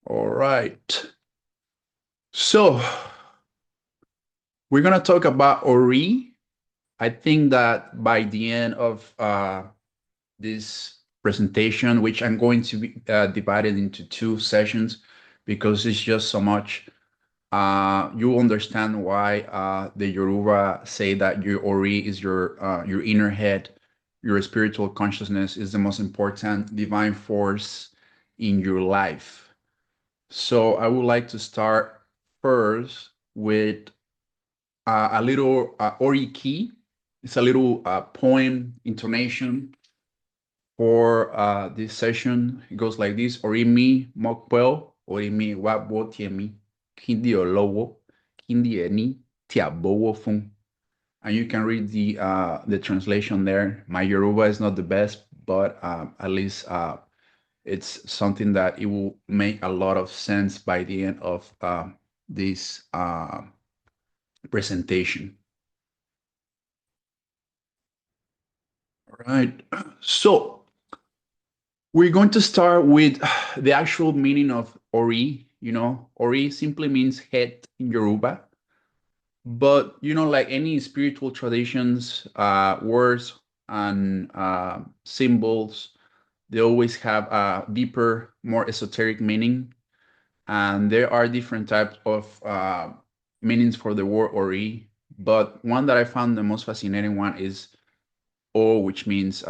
All right. So we're gonna talk about Ori. I think that by the end of this presentation, which I'm going to be divided into two sessions because it's just so much, you understand why the Yoruba say that your Ori is your inner head, your spiritual consciousness is the most important divine force in your life. So I would like to start first with a little Oriki. It's a little poem intonation for this session. It goes like this: Orimi mokpel, orimi wabo tiemi, kindi olowo, kindi eni tiabowo fun. And you can read the translation there. My Yoruba is not the best, but at least it's something that it will make a lot of sense by the end of this presentation. All right. So we're going to start with the actual meaning of Ori. Ori simply means head in Yoruba. But, like any spiritual traditions, words and symbols, they always have a deeper, more esoteric meaning. And there are different types of meanings for the word Ori. But one that I found the most fascinating one is O, which means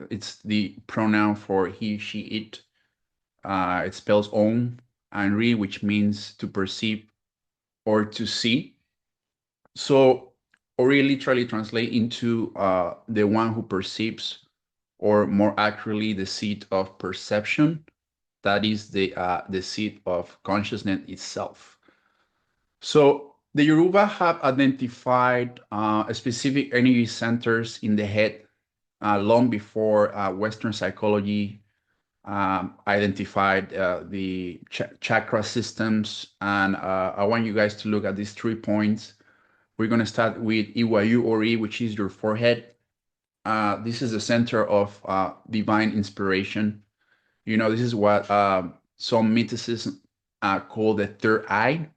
it's the pronoun for he, she, it. It spells own, and Ri, which means to perceive or to see. So Ori literally translate into the one who perceives, or more accurately, the seat of perception. That is the seat of consciousness itself. So the Yoruba have identified specific energy centers in the head long before Western psychology identified the chakra systems. And I want you guys to look at these 3 points. We're going to start with Iwayu Ori, which is your forehead. This is the center of divine inspiration. This is what some mysticism call the third eye.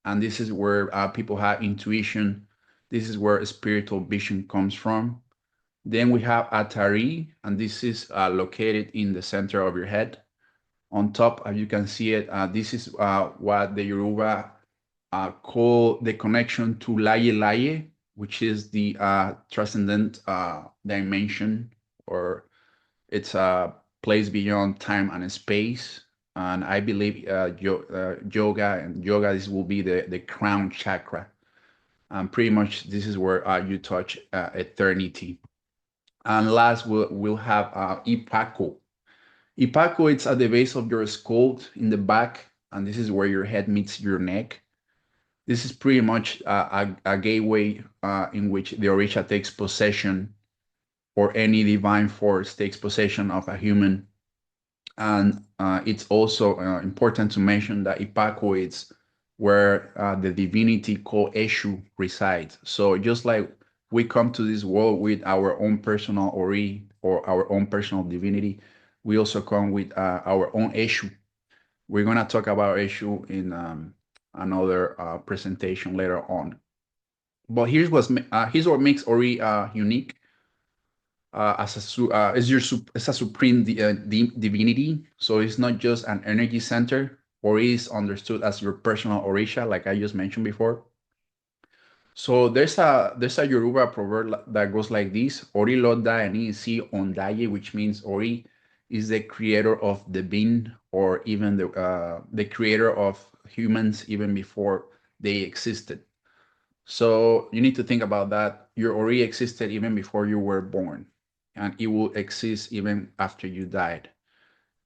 And this is where people have intuition. This is where spiritual vision comes from. Then we have Atari, and this is located in the center of your head. On top, as you can see it, this is what the Yoruba call the connection to Laye Laye, which is the transcendent dimension, or it's a place beyond time and space. And I believe yoga, this will be the crown chakra. And pretty much this is where you touch eternity. And last, we'll have Ipaco. Ipaco, it's at the base of your skull in the back, and this is where your head meets your neck. This is pretty much a gateway in which the Orisha takes possession, or any divine force takes possession of a human. And it's also important to mention that Ipaco is where the divinity called Eshu resides. So just like we come to this world with our own personal Ori, or our own personal divinity, we also come with our own Eshu. We're going to talk about Eshu in another presentation later on. But here's what makes Ori unique. Is it's a supreme divinity. So it's not just an energy center, or is understood as your personal orisha, like I just mentioned before. So there's a Yoruba proverb that goes like this: Ori loda eni si ondaye, which means Ori is the creator of the being, or even the creator of humans even before they existed. So you need to think about that. Your Ori existed even before you were born, and it will exist even after you died.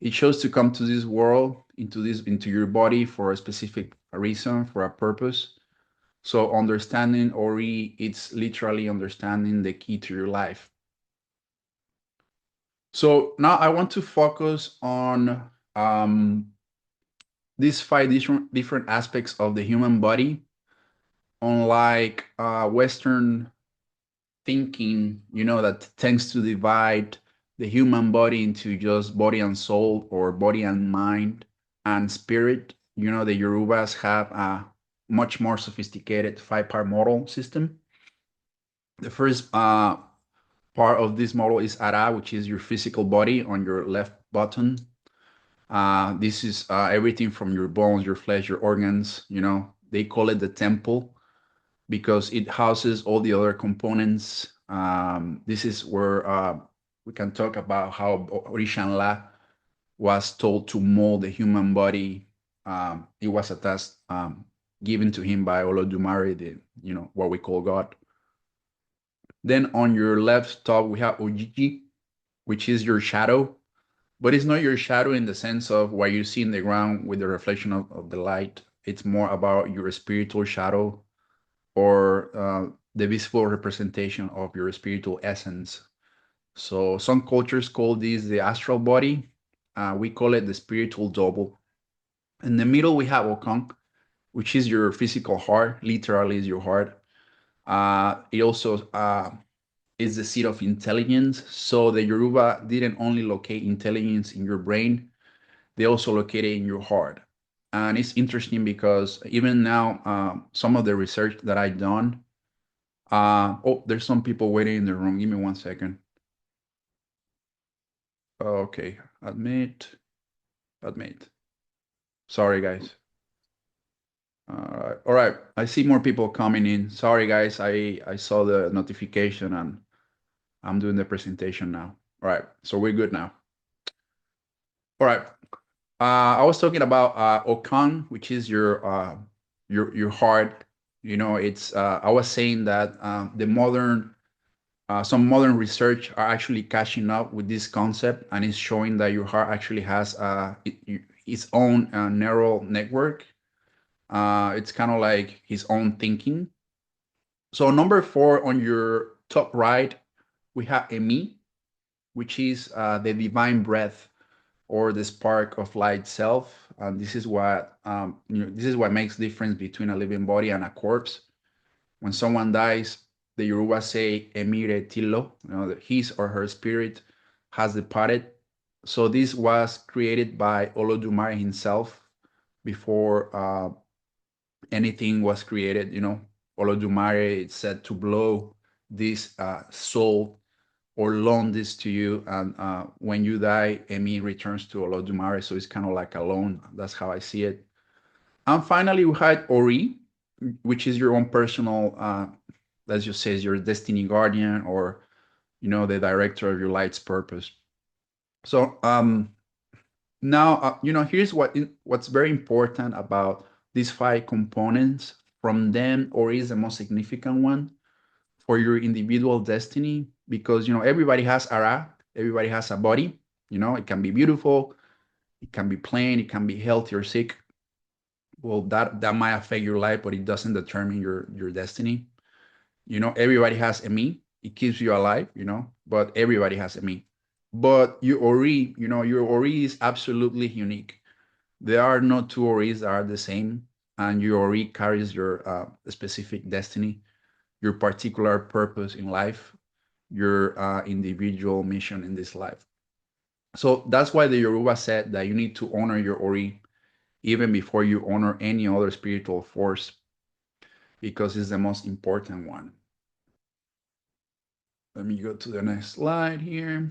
It chose to come to this world, into your body for a specific reason, for a purpose. So understanding Ori, it's literally understanding the key to your life. So now I want to focus on these five different aspects of the human body. Unlike Western thinking, that tends to divide the human body into just body and soul, or body and mind and spirit. The Yorubas have a much more sophisticated five-part model system. The first part of this model is Ara, which is your physical body on your left button. This is everything from your bones, your flesh, your organs. They call it the temple because it houses all the other components. This is where we can talk about how Orisha was told to mold the human body. It was a task given to him by Olodumare, what we call God. Then on your left top, we have Ojiji, which is your shadow, but it's not your shadow in the sense of what you see in the ground with the reflection of the light. It's more about your spiritual shadow, or the visible representation of your spiritual essence. So some cultures call this the astral body. We call it the spiritual double. In the middle, we have Okon, which is your physical heart, literally is your heart. It also is the seat of intelligence. So the Yoruba didn't only locate intelligence in your brain, they also locate it in your heart. And it's interesting because even now, some of the research that I've done, oh, there's some people waiting in the room. Give me 1 second. Okay, admit. Sorry, guys. All right. I see more people coming in. Sorry, guys. I saw the notification and I'm doing the presentation now. All right. So we're good now. All right. I was talking about Okan, which is your heart. It's I was saying that some modern research are actually catching up with this concept, and it's showing that your heart actually has its own neural network. It's kind of like his own thinking. So number 4 on your top right, we have Emi, which is the divine breath or the spark of light self. And this is what makes difference between a living body and a corpse. When someone dies, the Yoruba say "emire tilo," that his or her spirit has departed. So this was created by Olodumare himself before anything was created. Olodumare is said to blow this soul or loan this to you, and when you die, Emi returns to Olodumare. So it's kind of like a loan. That's how I see it. And finally, we had Ori, which is your own personal, let's just say, your destiny guardian, or the director of your life's purpose. So now, here's what's very important about these 5 components. From them, Ori is the most significant one for your individual destiny, because everybody has ara, everybody has a body. It can be beautiful, it can be plain, it can be healthy or sick. Well, that might affect your life, but it doesn't determine your destiny. Everybody has a me. It keeps you alive, but everybody has a me. But your ori is absolutely unique. There are no 2 oris that are the same, and your ori carries your specific destiny, your particular purpose in life, your individual mission in this life. So that's why the Yoruba said that you need to honor your ori even before you honor any other spiritual force, because it's the most important one. Let me go to the next slide here.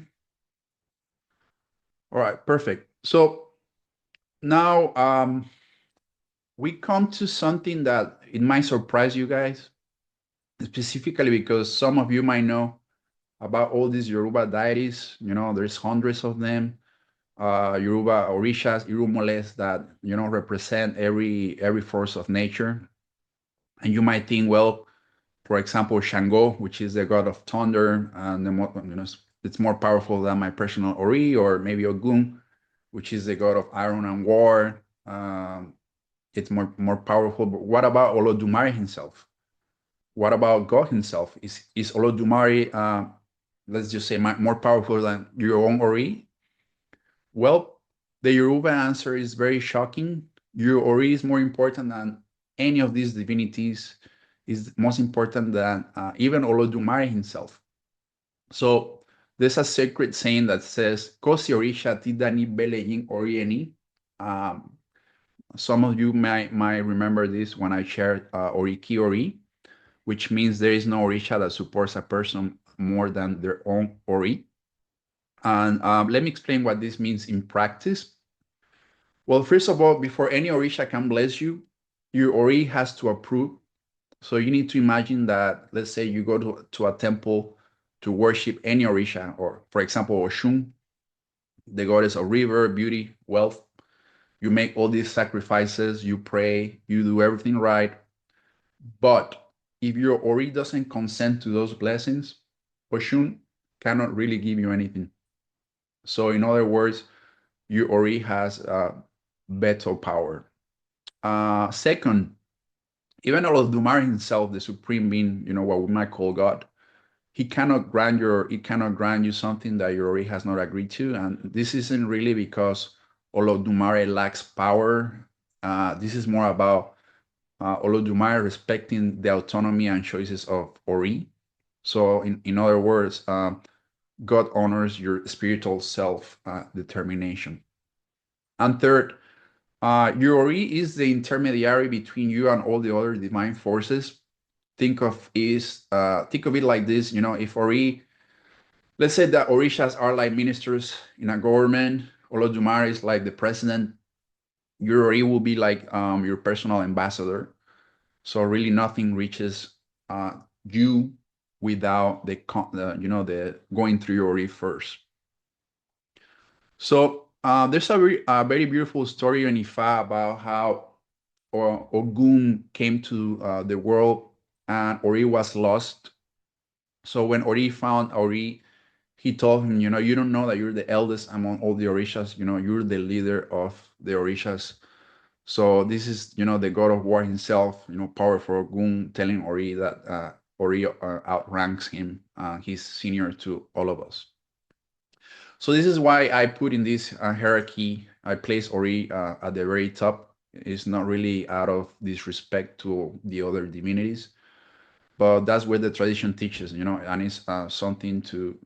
All right, perfect. So now we come to something that it might surprise you guys, specifically because some of you might know about all these Yoruba deities. There's hundreds of them. Yoruba Orishas, Irumoles, that represent every force of nature. And you might think, well, for example, Shango, which is the god of thunder, and it's more powerful than my personal Ori, or maybe Ogun, which is the god of iron and war. It's more powerful. But what about Olodumare himself? What about God himself? Is Olodumare, let's just say, more powerful than your own Ori? Well, the Yoruba answer is very shocking. Your Ori is more important than any of these divinities, is most important than even Olodumare himself. So there's a sacred saying that says, Kosi Orisha Tidani Beleyin Orieni. Some of you might remember this when I shared Oriki Ori, which means there is no Orisha that supports a person more than their own Ori. And let me explain what this means in practice. Well, first of all, before any Orisha can bless you, your Ori has to approve. So you need to imagine that, let's say you go to a temple to worship any Orisha, or for example, Oshun, the goddess of river, beauty, wealth. You make all these sacrifices, you pray, you do everything right. But if your Ori doesn't consent to those blessings, Oshun cannot really give you anything. So, in other words, your Ori has veto power. Second, even Olodumare himself, the supreme being, what we might call God, he cannot grant you something that your Ori has not agreed to. And this isn't really because Olodumare lacks power. This is more about Olodumare respecting the autonomy and choices of Ori. So, in other words, God honors your spiritual self determination. And third, your Ori is the intermediary between you and all the other divine forces. Think of it like this. If Ori, let's say that Orishas are like ministers in a government, Olodumare is like the president. Your Ori will be like your personal ambassador. So really, nothing reaches you without the going through your Ori first. So there's a very beautiful story in Ifa about how Ogun came to the world and Ori was lost. So when Ori found Ori, he told him, you don't know that you're the eldest among all the Orishas. You're the leader of the Orishas. So this is, the god of war himself, powerful Ogun, telling Ori that Ori outranks him. He's senior to all of us. So this is why I put in this hierarchy, I place Ori at the very top. It's not really out of disrespect to the other divinities, but that's where the tradition teaches, and it's something to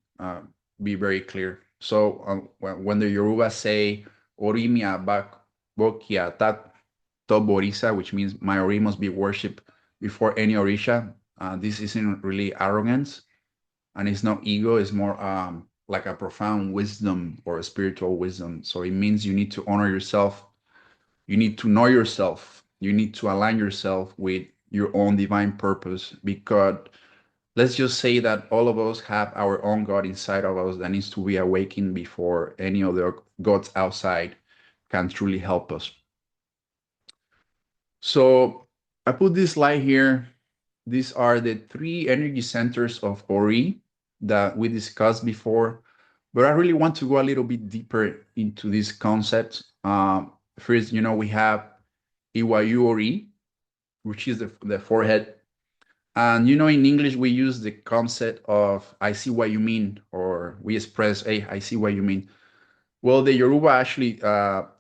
be very clear. So when the Yoruba say Ori mi abak bokia tat to borisa, which means my Ori must be worshipped before any Orisha, this isn't really arrogance and it's not ego, it's more like a profound wisdom or a spiritual wisdom. So it means you need to honor yourself, you need to know yourself, you need to align yourself with your own divine purpose, because let's just say that all of us have our own God inside of us that needs to be awakened before any other gods outside can truly help us. So I put this slide here. These are the three energy centers of Ori that we discussed before, but I really want to go a little bit deeper into this concept. First, we have Iwayu Ori, which is the forehead. And in English, we use the concept of I see what you mean, or we express, hey, I see what you mean. Well, the Yoruba actually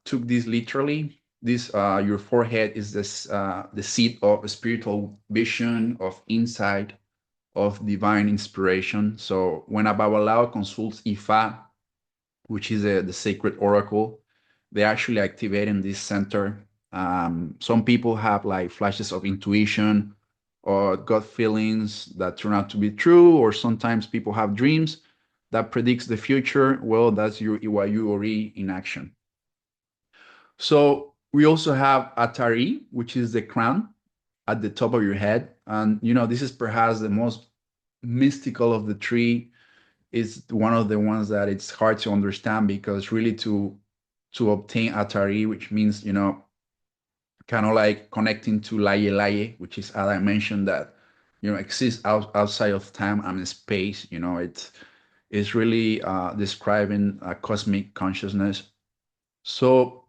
took this literally. This your forehead is the seat of spiritual vision, of insight, of divine inspiration. So when a Babalao consults Ifa, which is the sacred oracle, they actually activate in this center. Some people have like flashes of intuition or gut feelings that turn out to be true, or sometimes people have dreams that predicts the future. Well, that's your Iwayu Ori in action. So we also have Atari, which is the crown at the top of your head. And this is perhaps the most mystical of the three. Is one of the ones that it's hard to understand, because really to obtain Atari, which means kind of like connecting to Laye Laye, which is a dimension that exists outside of time and space. It's really describing a cosmic consciousness. So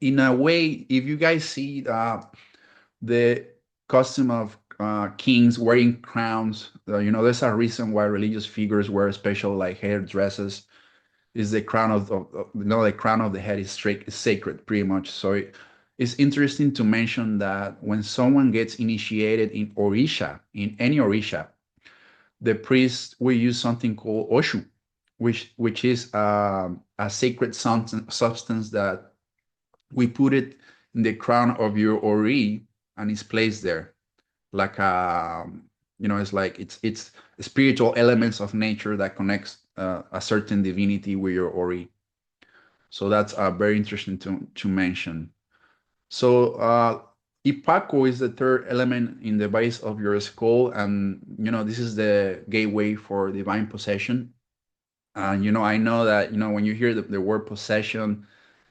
in a way, if you guys see the costume of kings wearing crowns, there's a reason why religious figures wear special like hair dresses. Is the crown the crown of the head is sacred, pretty much. So it's interesting to mention that when someone gets initiated in Orisha, in any Orisha, the priest will use something called Oshu, which is a sacred substance that we put it in the crown of your ori, and it's placed there like it's like it's spiritual elements of nature that connects a certain divinity with your ori. So that's very interesting to mention. So Ipaco is the third element in the base of your skull, and this is the gateway for divine possession. And I know that when you hear the word possession,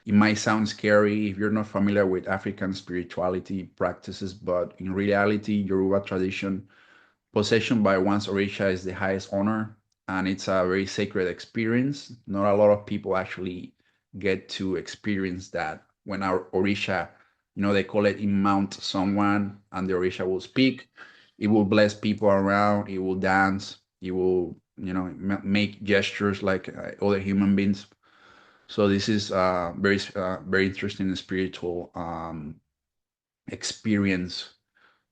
it might sound scary if you're not familiar with African spirituality practices, but in reality, Yoruba tradition, possession by one's Orisha is the highest honor, and it's a very sacred experience. Not a lot of people actually get to experience that. When our Orisha, they call it mount someone, and the Orisha will speak. It will bless people around. It will dance. It will, make gestures like other human beings. So this is very interesting and spiritual experience.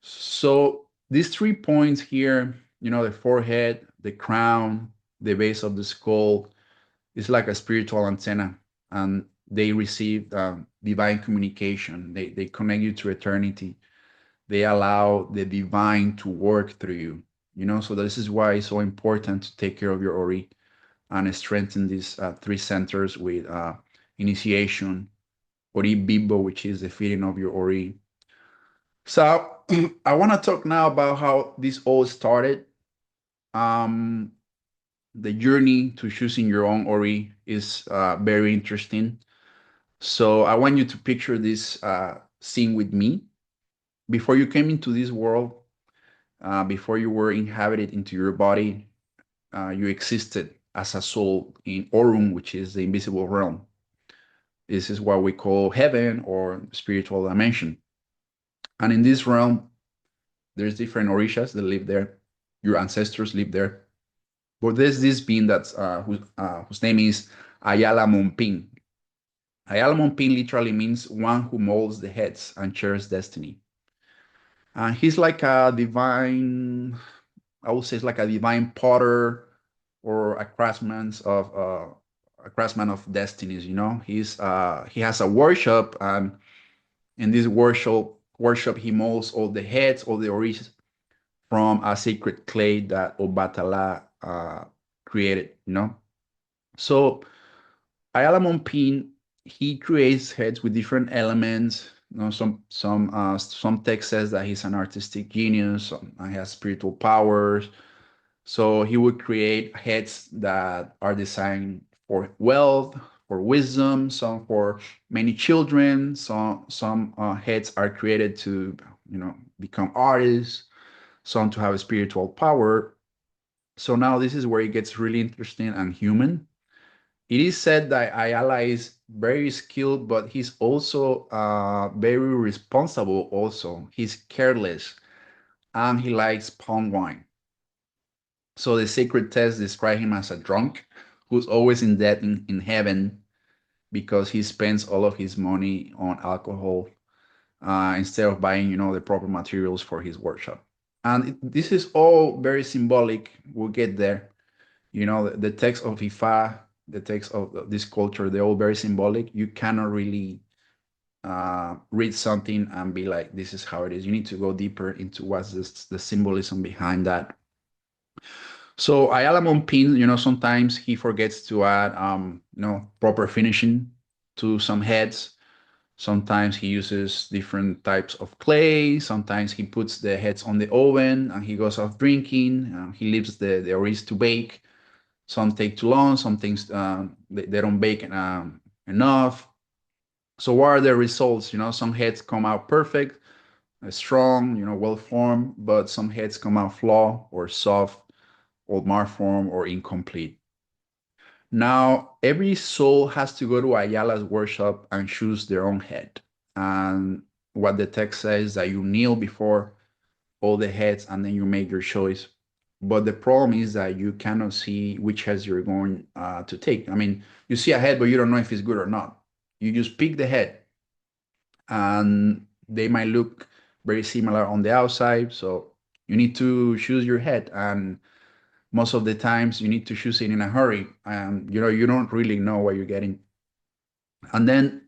So these 3 points here, the forehead, the crown, the base of the skull, is like a spiritual antenna, and they receive divine communication. They connect you to eternity. They allow the divine to work through you. So this is why it's so important to take care of your ori and strengthen these three centers with initiation, ori bibo, which is the feeding of your ori. So I want to talk now about how this all started. Um, the journey to choosing your own Ori is very interesting. So I want you to picture this scene with me. Before you came into this world, before you were inhabited into your body, you existed as a soul in Orun, which is the invisible realm. This is what we call heaven or spiritual dimension. And in this realm, there's different orishas that live there. Your ancestors live there. But there's this being whose name is Ayala Mompin. Ayala Mompin literally means one who molds the heads and shares destiny. And he's like a divine, I would say, it's like a divine potter or a craftsman of destinies. He has a workshop, and in this workshop he molds all the heads, all the orishas from a sacred clay that Obatala created. So Ayala Mompin, he creates heads with different elements. Some text says that he's an artistic genius, he has spiritual powers. So he would create heads that are designed for wealth, for wisdom, some for many children. Some heads are created to become artists, some to have a spiritual power. So now this is where it gets really interesting and human. It is said that Ayala is very skilled, but he's also very responsible. Also, he's careless and he likes palm wine. So the sacred texts describe him as a drunk who's always in debt in heaven because he spends all of his money on alcohol instead of buying, the proper materials for his workshop. And this is all very symbolic. We'll get there. The text of Ifa, the text of this culture, they're all very symbolic. You cannot really read something and be like, this is how it is. You need to go deeper into what's the symbolism behind that. So Ayala Mompin, sometimes he forgets to add, proper finishing to some heads. Sometimes he uses different types of clay. Sometimes he puts the heads on the oven and he goes off drinking. He leaves the oris to bake. Some take too long. Some things they don't bake enough. So what are the results? Some heads come out perfect, strong, well formed, but some heads come out flawed or soft or malformed or incomplete. Now, every soul has to go to Ayala's workshop and choose their own head. And what the text says that you kneel before all the heads and then you make your choice. But the problem is that you cannot see which heads you're going to take. I mean, you see a head, but you don't know if it's good or not. You just pick the head, and they might look very similar on the outside. So you need to choose your head, and most of the times you need to choose it in a hurry. And you don't really know what you're getting. And then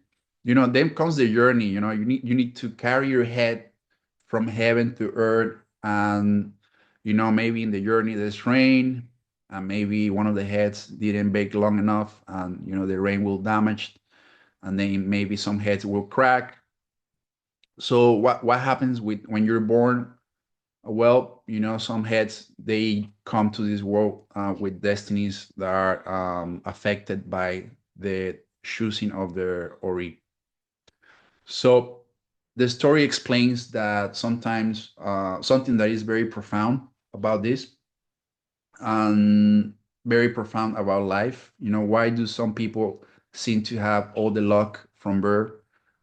Then comes the journey. You need to carry your head from heaven to earth, and maybe in the journey there's rain, and maybe one of the heads didn't bake long enough, and the rain will damage, and then maybe some heads will crack. So what happens with when you're born? Well, some heads, they come to this world with destinies that are affected by the choosing of their ori. So the story explains that sometimes something that is very profound about this, and very profound about life. Why do some people seem to have all the luck from birth,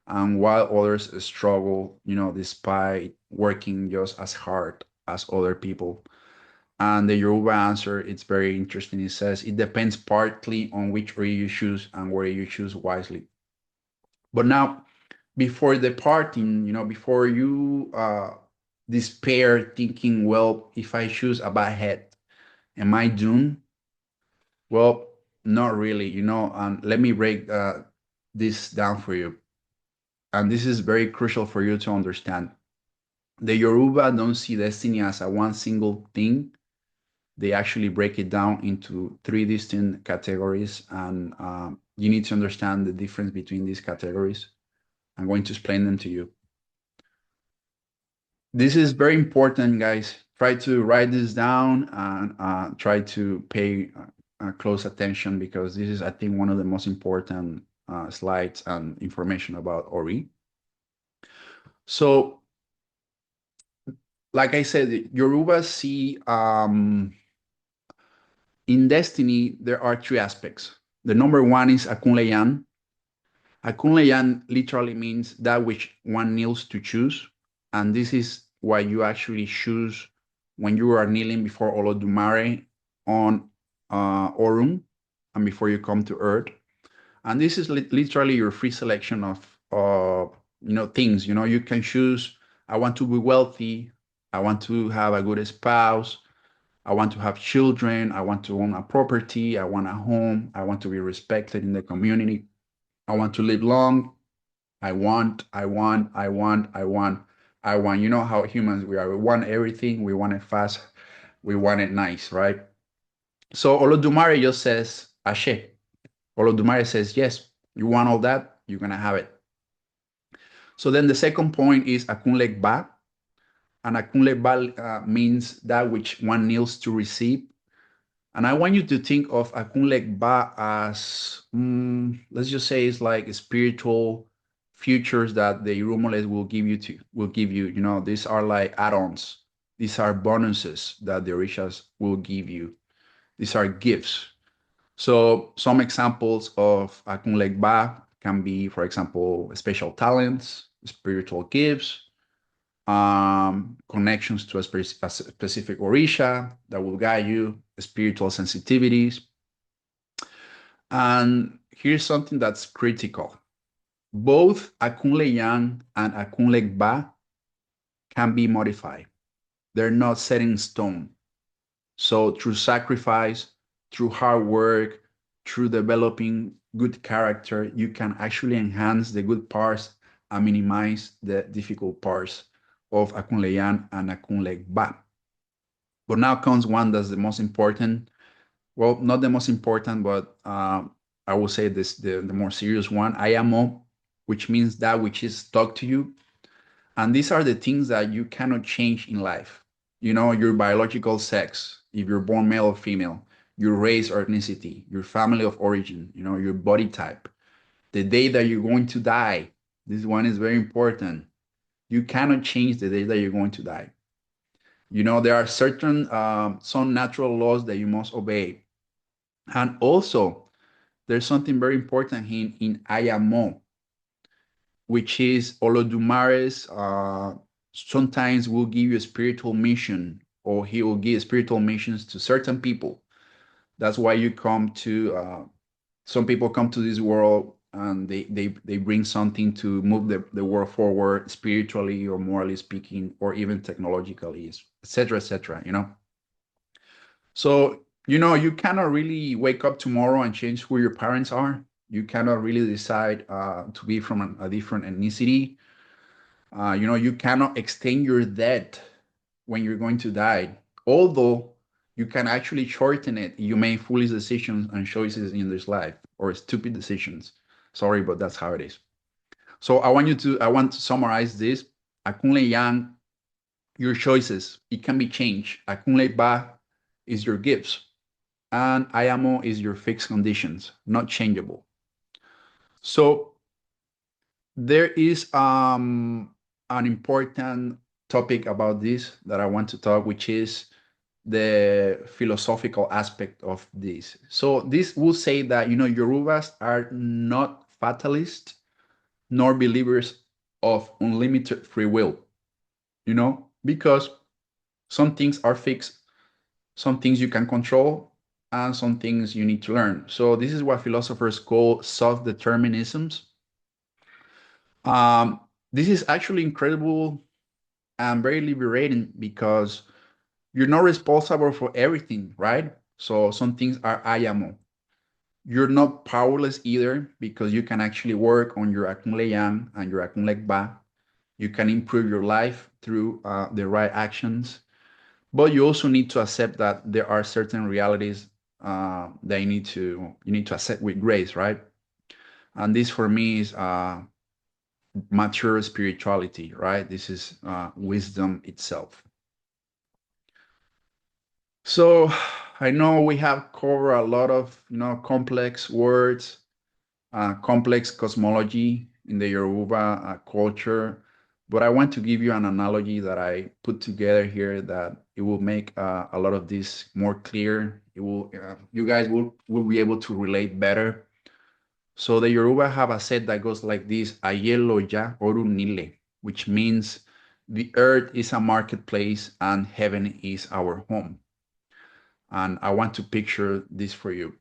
and while others struggle, despite working just as hard as other people? And the Yoruba answer, it's very interesting. It says it depends partly on which way you choose and where you choose wisely. But now, before departing, before you despair thinking, well, if I choose a bad head, am I doomed? Well, not really, and let me break this down for you. And this is very crucial for you to understand. The Yoruba don't see destiny as a one single thing. They actually break it down into three distinct categories, and you need to understand the difference between these categories. I'm going to explain them to you. This is very important, guys. Try to write this down, and try to pay close attention, because this is, I think, one of the most important slides and information about Ori. So, like I said, Yoruba see in destiny, there are three aspects. The number one is Akunleyan. Akunleyan literally means that which one kneels to choose. And this is why you actually choose when you are kneeling before Olodumare on Orun, and before you come to Earth. And this is literally your free selection of things. You can choose, I want to be wealthy, I want to have a good spouse, I want to have children, I want to own a property, I want a home, I want to be respected in the community, I want to live long. I want, I want, I want, I want, I want. You know how humans we are. We want everything. We want it fast. We want it nice, right? So Olodumare just says, Ashe. Olodumare says, yes, you want all that, you're going to have it. So then the second point is Akunlek Ba. And Akunlek Ba means that which one kneels to receive. And I want you to think of Akunlek Ba as, let's just say, it's like spiritual futures that the Irumoles will give you. These are like add-ons. These are bonuses that the Orishas will give you. These are gifts. So some examples of Akunlek Ba can be, for example, special talents, spiritual gifts, connections to a specific Orisha that will guide you, spiritual sensitivities. And here's something that's critical. Both Akunle Yang and Akunle Ba can be modified. They're not set in stone. So through sacrifice, through hard work, through developing good character, you can actually enhance the good parts and minimize the difficult parts of Akunle Yang and Akunle Ba. But now comes one that's the most important. Well, not the most important, but I will say this the more serious one. Ayamo, which means that which is stuck to you. And these are the things that you cannot change in life. Your biological sex, if you're born male or female, your race or ethnicity, your family of origin, your body type, the day that you're going to die. This one is very important. You cannot change the day that you're going to die. There are certain some natural laws that you must obey. And also, there's something very important in Ayamo, which is Olodumares sometimes will give you a spiritual mission, or he will give spiritual missions to certain people. That's why you come to, some people come to this world, and they bring something to move the world forward spiritually or morally speaking, or even technologically, etc., etc. So, you cannot really wake up tomorrow and change who your parents are. You cannot really decide to be from a different ethnicity. You cannot extend your debt when you're going to die. Although you can actually shorten it, you make foolish decisions and choices in this life or stupid decisions. Sorry, but that's how it is. So I want to summarize this. Akunle Yang, your choices, it can be changed. Akunle Ba is your gifts. And Ayamo is your fixed conditions, not changeable. So there is an important topic about this that I want to talk, which is the philosophical aspect of this. So this will say that Yorubas are not fatalists nor believers of unlimited free will, because some things are fixed, some things you can control, and some things you need to learn. So this is what philosophers call self-determinisms. Um, this is actually incredible and very liberating because you're not responsible for everything, right? So some things are ayamo. You're not powerless either because you can actually work on your akunleyang and your akunlekba. You can improve your life through the right actions, but you also need to accept that there are certain realities that you need to accept with grace, right? And this for me is mature spirituality, right? This is wisdom itself. So I know we have covered a lot of complex words, complex cosmology in the Yoruba culture, but I want to give you an analogy that I put together here that it will make a lot of this more clear. It will you guys will be able to relate better. So the Yoruba have a set that goes like this: Ayeloya oru nile, which means the earth is a marketplace and heaven is our home. And I want to picture this for you.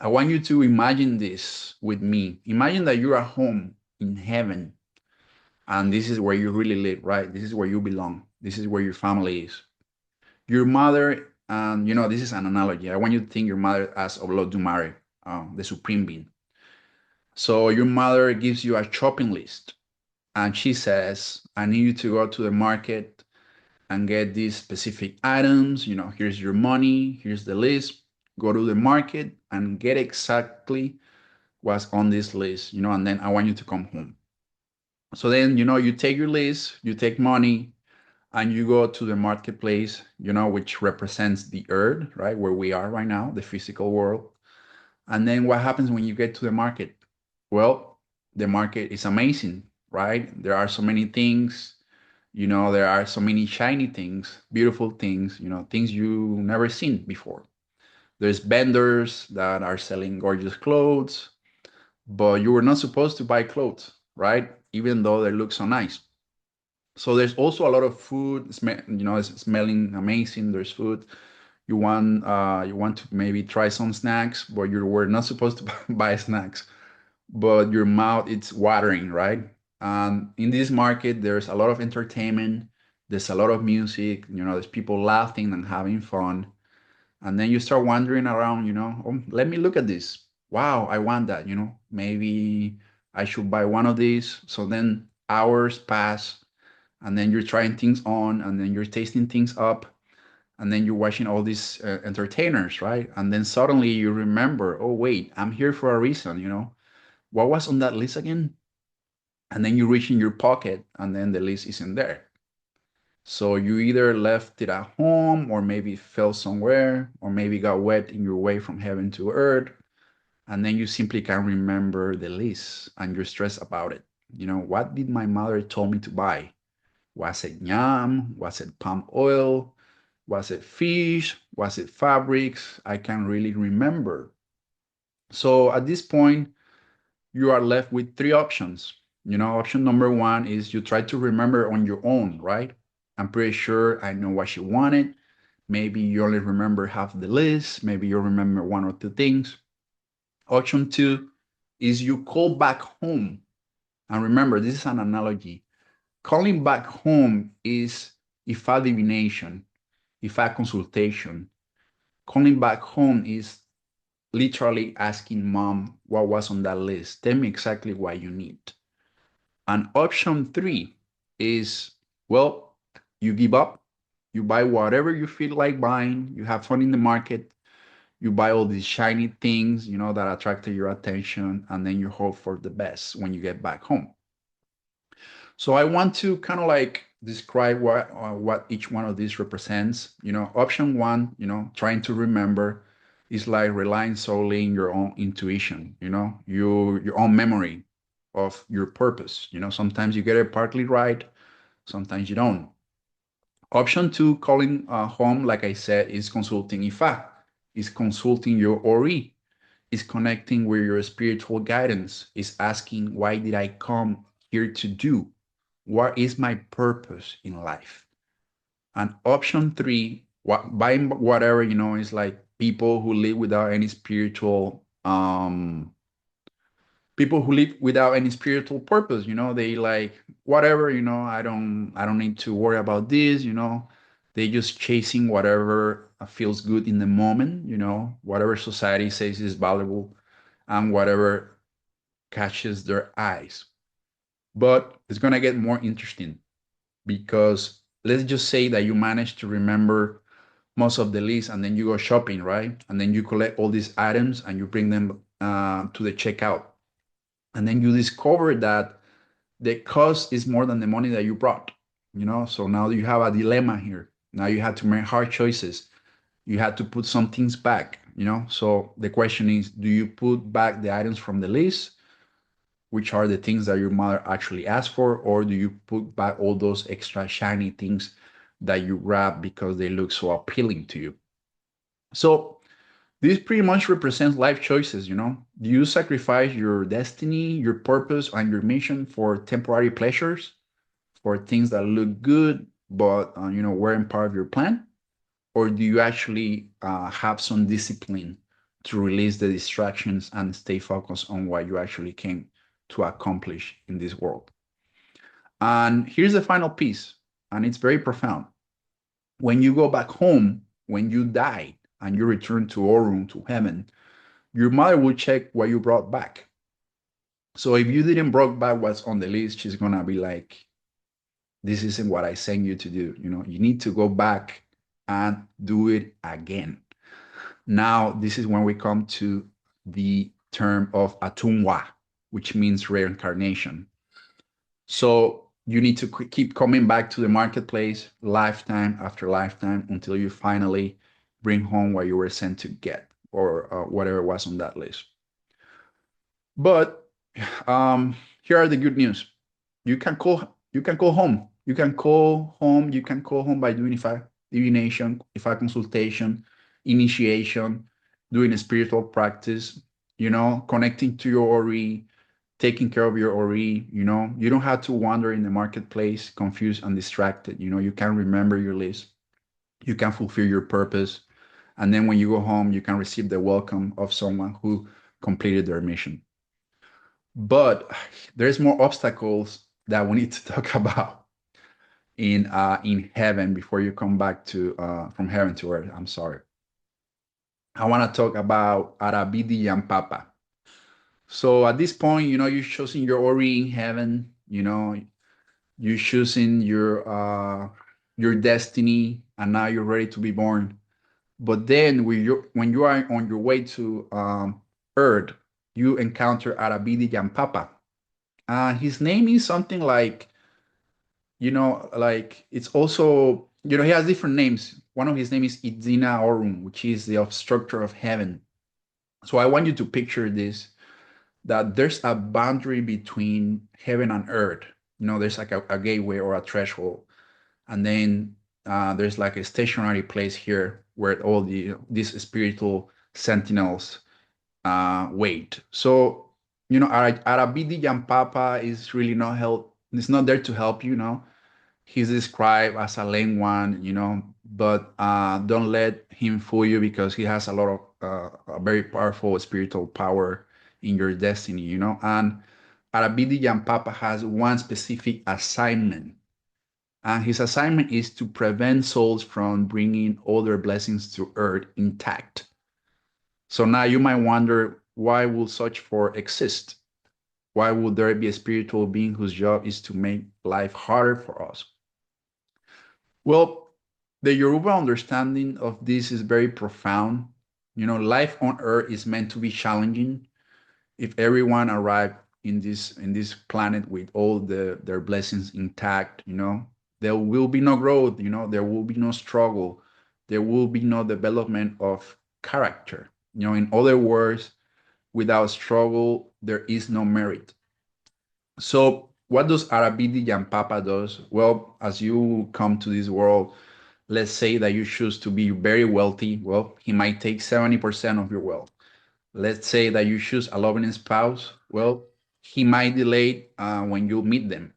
I want you to imagine this with me. Imagine that you're at home in heaven, and this is where you really live, right? This is where you belong. This is where your family is. Your mother, and this is an analogy. I want you to think your mother as Olodumare, the supreme being. So your mother gives you a shopping list, and she says, I need you to go to the market and get these specific items. Here's your money, here's the list. Go to the market and get exactly what's on this list, and then I want you to come home. So then, you take your list, you take money, and you go to the marketplace, which represents the earth, right? Where we are right now, the physical world. And then what happens when you get to the market? Well, the market is amazing, right? There are so many things, there are so many shiny things, beautiful things, things you never seen before. There's vendors that are selling gorgeous clothes, but you were not supposed to buy clothes, right? Even though they look so nice. So there's also a lot of food, it's smelling amazing. There's food. You want to maybe try some snacks, but you were not supposed to buy snacks, but your mouth it's watering, right? And in this market, there's a lot of entertainment. There's a lot of music. There's people laughing and having fun. And then you start wandering around. Oh, let me look at this. Wow, I want that. Maybe I should buy one of these. So then hours pass, and then you're trying things on, and then you're tasting things up, and then you're watching all these entertainers, right? And then suddenly you remember, oh wait, I'm here for a reason. What was on that list again? And then you reach in your pocket, and then the list isn't there. So you either left it at home, or maybe fell somewhere, or maybe got wet in your way from heaven to earth, and then you simply can't remember the list, and you're stressed about it. What did my mother told me to buy? Was it yam? Was it palm oil? Was it fish? Was it fabrics? I can't really remember. So at this point, you are left with three options. Option number one is you try to remember on your own, right? I'm pretty sure I know what she wanted. Maybe you only remember half the list. Maybe you remember one or two things. Option two is you call back home. And remember, this is an analogy. Calling back home is ifa divination, ifa consultation. Calling back home is literally asking mom what was on that list. Tell me exactly what you need. And option three is, well, you give up, you buy whatever you feel like buying, you have fun in the market, you buy all these shiny things, that attracted your attention, and then you hope for the best when you get back home. So I want to kind of like describe what each one of these represents. Option one, trying to remember, is like relying solely in your own intuition, your own memory of your purpose. Sometimes you get it partly right, sometimes you don't. Option two, calling home, like I said, is consulting Ifa, is consulting your Ori, is connecting with your spiritual guidance, is asking, why did I come here to do? What is my purpose in life? And option three, buying whatever, is like people who live without any people who live without any spiritual purpose. They like whatever, I don't need to worry about this. They just chasing whatever feels good in the moment. Whatever society says is valuable, and whatever catches their eyes. But it's gonna get more interesting, because let's just say that you manage to remember most of the list, and then you go shopping, right? And then you collect all these items and you bring them to the checkout, and then you discover that the cost is more than the money that you brought. So now you have a dilemma here. Now you have to make hard choices. You had to put some things back. So the question is, do you put back the items from the list, which are the things that your mother actually asked for, or do you put back all those extra shiny things that you grab because they look so appealing to you? So this pretty much represents life choices. Do you sacrifice your destiny, your purpose, and your mission for temporary pleasures, for things that look good but weren't part of your plan? Or do you actually have some discipline to release the distractions and stay focused on what you actually came to accomplish in this world? And here's the final piece, and it's very profound. When you go back home, when you die and you return to Orun, to heaven, your mother will check what you brought back. So if you didn't bring back what's on the list, she's gonna be like, this isn't what I sent you to do. You need to go back and do it again. Now, this is when we come to the term of atunwa, which means reincarnation. So you need to keep coming back to the marketplace lifetime after lifetime until you finally bring home what you were sent to get, or whatever was on that list. But here are the good news. You can call home. You can call home. You can call home by doing Ifa divination, Ifa consultation, initiation, doing a spiritual practice, connecting to your Ori, taking care of your Ori. You don't have to wander in the marketplace confused and distracted. You can remember your list. You can fulfill your purpose. And then when you go home, you can receive the welcome of someone who completed their mission. But there's more obstacles that we need to talk about in heaven before you come back to from heaven to earth. I'm sorry. I want to talk about Arabidi and Papa. So at this point, you're choosing your Ori in heaven. You're choosing your destiny, and now you're ready to be born. But then when you are on your way to earth, you encounter Arabidi and Papa. His name is something like, like it's also, he has different names. One of his names is Idzina Orun, which is the obstructor of heaven. So I want you to picture this, that there's a boundary between heaven and earth. There's like a gateway or a threshold. And then there's like a stationary place here where all these spiritual sentinels wait. So, Arabidi Papa is really not help. It's not there to help you. He's described as a lame one, but don't let him fool you, because he has a lot of a very powerful spiritual power in your destiny. And Arabidi Papa has one specific assignment, and his assignment is to prevent souls from bringing all their blessings to earth intact. So now you might wonder, why will such for exist? Why would there be a spiritual being whose job is to make life harder for us? Well, the Yoruba understanding of this is very profound. Life on earth is meant to be challenging. If everyone arrived in this planet with all their blessings intact, there will be no growth, there will be no struggle, there will be no development of character. In other words, without struggle, there is no merit. So what does Arabidi Papa does? Well, as you come to this world, let's say that you choose to be very wealthy. Well, he might take 70% of your wealth. Let's say that you choose a loving spouse. Well, he might delay when you meet them.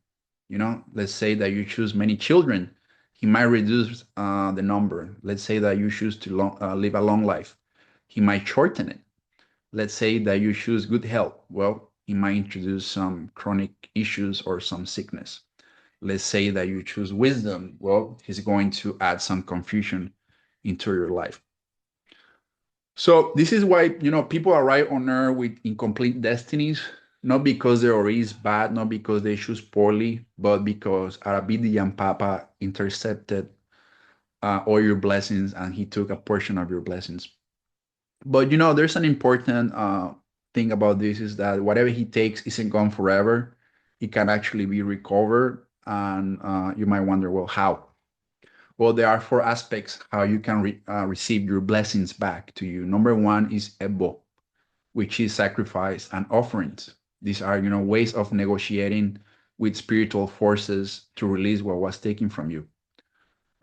Let's say that you choose many children. He might reduce the number. Let's say that you choose to live a long life. He might shorten it. Let's say that you choose good health. Well, he might introduce some chronic issues or some sickness. Let's say that you choose wisdom. Well, he's going to add some confusion into your life. So this is why people arrive on earth with incomplete destinies, not because their ori is bad, not because they choose poorly, but because Arabidi and Papa intercepted all your blessings and he took a portion of your blessings. But there's an important thing about this is that whatever he takes isn't gone forever. It can actually be recovered, and you might wonder, well, how? Well, there are four aspects how you can receive your blessings back to you. Number one is ebo, which is sacrifice and offerings. These are, ways of negotiating with spiritual forces to release what was taken from you.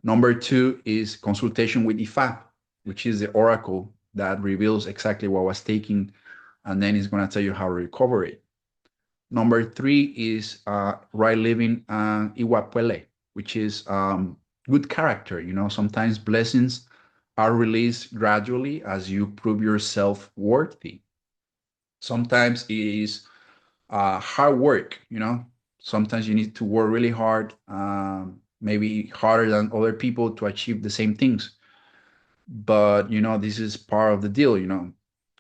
Number two is consultation with Ifa, which is the oracle that reveals exactly what was taken, and then it's going to tell you how to recover it. Number three is right living Iwapele, which is good character. Sometimes blessings are released gradually as you prove yourself worthy. Sometimes it is hard work. Sometimes you need to work really hard, maybe harder than other people to achieve the same things. But this is part of the deal.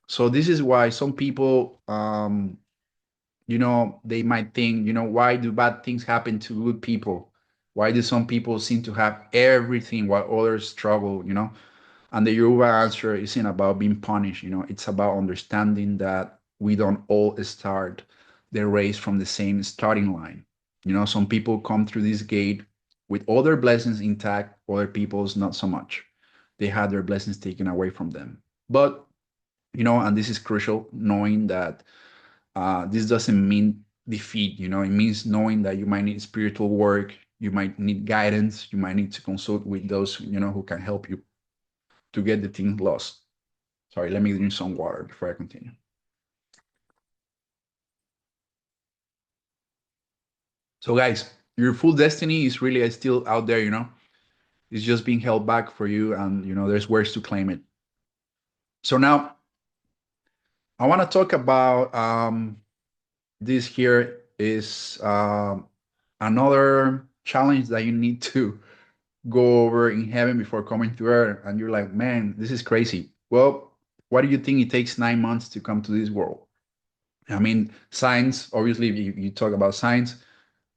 So this is why some people they might think, why do bad things happen to good people? Why do some people seem to have everything while others struggle? And the Yoruba answer isn't about being punished, it's about understanding that we don't all start the race from the same starting line. Some people come through this gate with all their blessings intact, other people's not so much. They had their blessings taken away from them. But, and this is crucial, knowing that this doesn't mean defeat. It means knowing that you might need spiritual work, you might need guidance, you might need to consult with those who can help you to get the thing lost. Sorry, let me drink some water before I continue. So guys, your full destiny is really still out there. It's just being held back for you, and there's ways to claim it. So now I want to talk about this here is another challenge that you need to go over in heaven before coming to earth, and you're like, man, this is crazy. Well, why do you think it takes 9 months to come to this world? I mean, science, obviously, if you talk about science,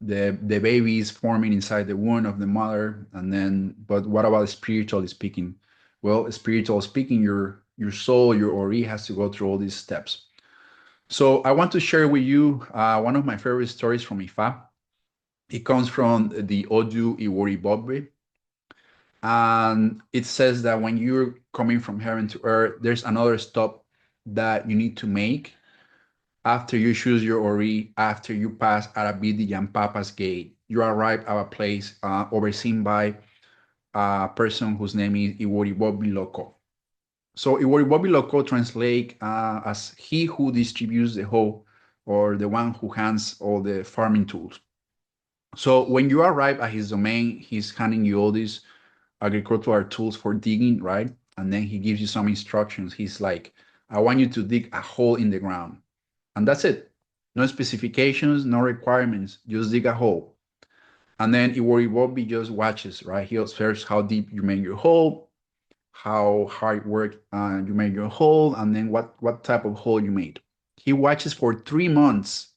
the baby is forming inside the womb of the mother, and then, but what about spiritually speaking? Well, spiritual speaking, your soul, your ori has to go through all these steps. So I want to share with you one of my favorite stories from Ifa. It comes from the Odu Iwori Bobbe. And it says that when you're coming from heaven to earth, there's another stop that you need to make after you choose your Ori, after you pass Arabidi and Papa's gate. You arrive at a place overseen by a person whose name is Iwori Bobi Loko. So Iwori Bobi Loko translate as he who distributes the hoe, or the one who hands all the farming tools. So when you arrive at his domain, he's handing you all these agricultural tools for digging, right? And then he gives you some instructions. He's like, I want you to dig a hole in the ground. And that's it. No specifications, no requirements, just dig a hole. And then Iwori Bobby just watches, right? He observes how deep you make your hole, how hard work you made your hole, and then what type of hole you made. He watches for 3 months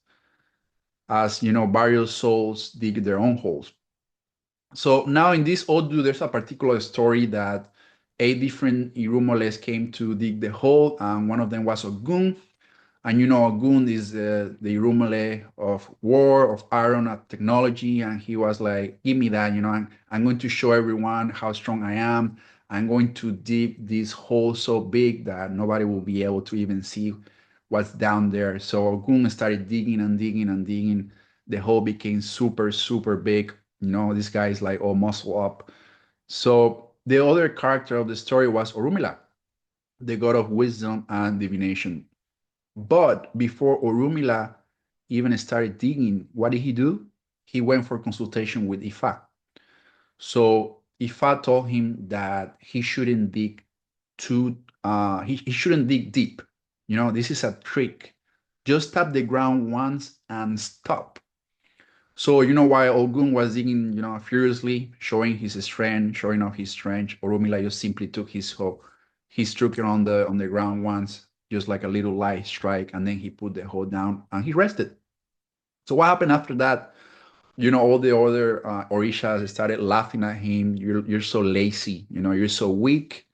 as various souls dig their own holes. So now in this Odu, there's a particular story that 8 different Irumoles came to dig the hole, and one of them was Ogun. And Ogun is the Irumole of war, of iron, of technology. And he was like, give me that, I'm going to show everyone how strong I am. I'm going to dig this hole so big that nobody will be able to even see what's down there. So Ogun started digging and digging and digging. The hole became super, super big. This guy is like all muscle up. So the other character of the story was Orumila, the god of wisdom and divination. But before Orumila even started digging, what did he do? He went for consultation with Ifa. So Ifa told him that he shouldn't dig he shouldn't dig deep. This is a trick. Just tap the ground once and stop. So, while Ogun was digging, furiously, showing his strength, showing off his strength, Oromila just simply took his hoe. He struck it on the ground once, just like a little light strike, and then he put the hoe down and he rested. So what happened after that? All the other Orishas started laughing at him. You're so lazy. You're so weak.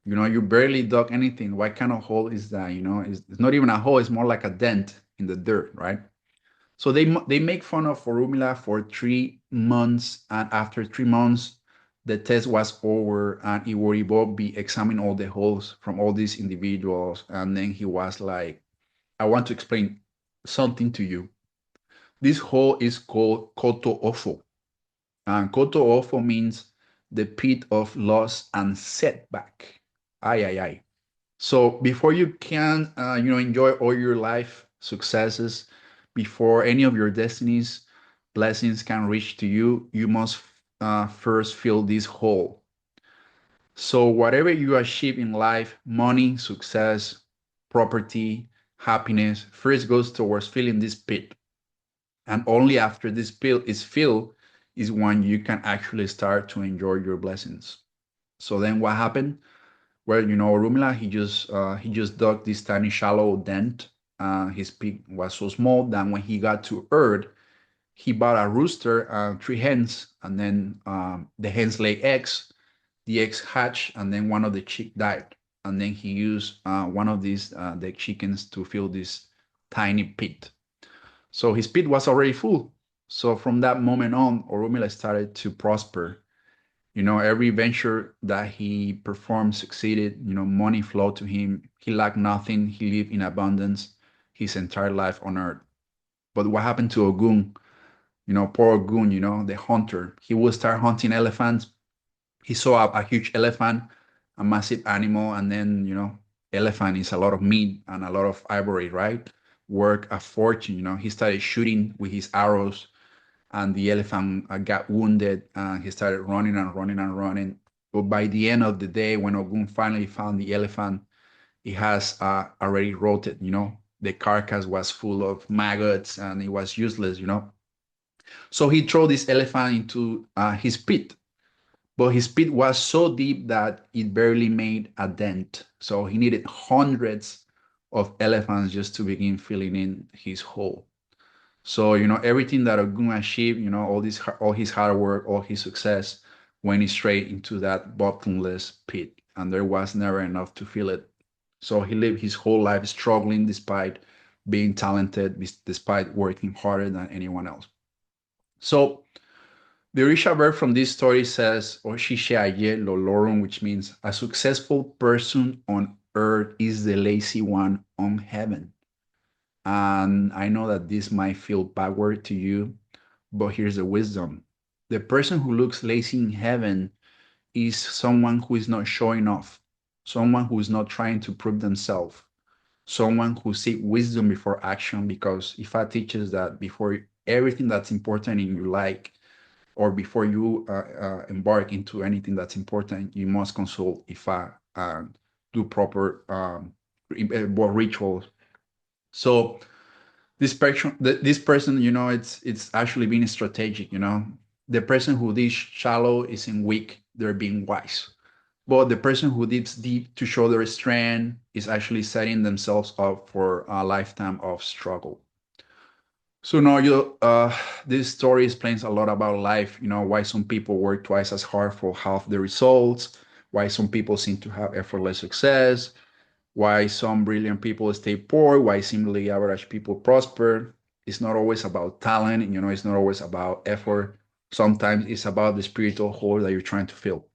You barely dug anything. What kind of hole is that? It's not even a hole. It's more like a dent in the dirt, right? So they make fun of Formula for 3 months, and after 3 months, the test was over, and Iworibo examined all the holes from all these individuals, and then he was like, "I want to explain something to you. This hole is called Koto Ofo, and Koto Ofo means the pit of loss and setback. Ay ay ay. So before you can, enjoy all your life successes, before any of your destinies, blessings can reach to you, you must first fill this hole. So whatever you achieve in life, money, success, property, happiness, first goes towards filling this pit. And only after this pit is filled is when you can actually start to enjoy your blessings. So then what happened? Well, Rumila, he just dug this tiny shallow dent. His peak was so small that when he got to Earth, he bought a rooster and 3 hens, and then the hens lay eggs. The eggs hatch, and then one of the chick died, and then he used one of these the chickens to fill this tiny pit. So his pit was already full. So from that moment on, Orumila started to prosper. Every venture that he performed succeeded. Money flowed to him. He lacked nothing. He lived in abundance his entire life on earth. But what happened to Ogun? Poor Ogun, the hunter. He would start hunting elephants. He saw a huge elephant, a massive animal, and then, elephant is a lot of meat and a lot of ivory, right? Work a fortune. He started shooting with his arrows, and the elephant got wounded, and he started running and running and running. But by the end of the day, when Ogun finally found the elephant, it has already rotted. The carcass was full of maggots and it was useless. So he threw this elephant into his pit, but his pit was so deep that it barely made a dent. So he needed hundreds of elephants just to begin filling in his hole. So, everything that Ogun achieved, all his hard work, all his success went straight into that bottomless pit, and there was never enough to fill it. So he lived his whole life struggling despite being talented, despite working harder than anyone else. So the Orisha verb from this story says, Oshishe aye lolorum, which means a successful person on earth is the lazy one on heaven. And I know that this might feel backward to you, but here's the wisdom. The person who looks lazy in heaven is someone who is not showing off, someone who is not trying to prove themselves, someone who seek wisdom before action, because Ifa teaches that before everything that's important in your life, or before you embark into anything that's important, you must consult Ifa and do proper rituals. So this person, it's actually being strategic. The person who is shallow isn't weak; they're being wise. But the person who digs deep to show their strength is actually setting themselves up for a lifetime of struggle. So now this story explains a lot about life. Why some people work twice as hard for half the results, why some people seem to have effortless success, why some brilliant people stay poor, why seemingly average people prosper. It's not always about talent, it's not always about effort. Sometimes it's about the spiritual hole that you're trying to fill.